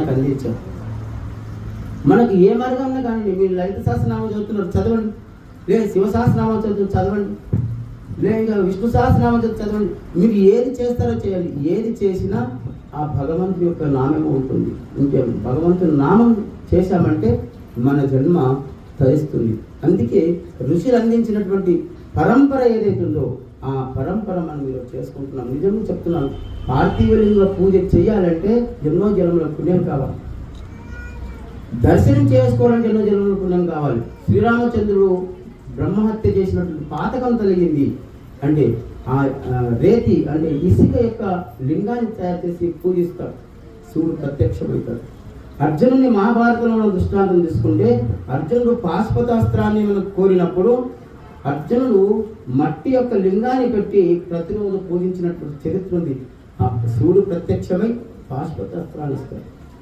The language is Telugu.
మనకు అందించారు. మనకు ఏ మార్గంలో కానీ మీరు లలిత సహస్రనామం చదువుతున్నారు చదవండి, లేదా శివ సహస్రనామం చదవండి, లేదా విష్ణు సహస్రనామం చదవండి. మీరు ఏది చేస్తారో చేయాలి. ఏది చేసినా ఆ భగవంతుని యొక్క నామం ఉంటుంది. ఇంకేం భగవంతుని నామం చేశామంటే మన జన్మ తరిస్తుంది. అందుకే ఋషులు అందించినటువంటి పరంపర ఏదైతుందో ఆ పరంపర మనం ఈరోజు చేసుకుంటున్నాం. నిజంగా చెప్తున్నాను, పార్థివలింగ పూజ చేయాలంటే ఎన్నో జన్మల పుణ్యం కావాలి. దర్శనం చేసుకోవాలంటే ఎన్నో జన్మల పుణ్యం కావాలి. శ్రీరామచంద్రుడు బ్రహ్మహత్య చేసినటువంటి పాతకం కలిగింది అంటే ఆ రేతి అంటే ఇసుక యొక్క లింగాన్ని తయారు చేసి పూజిస్తాడు. శివుడు ప్రత్యక్షమవుతాడు. అర్జునుని మహాభారతంలో దృష్టాంతం తీసుకుంటే అర్జునుడు పాశుపతాస్త్రాన్ని మనకు కోరినప్పుడు అర్జునుడు మట్టి యొక్క లింగాన్ని పెట్టి ప్రతిరోజు పూజించినటువంటి చరిత్ర ఉంది. శివుడు ప్రత్యక్షమై పాశుపతాస్త్రాన్ని ఇస్తాడు.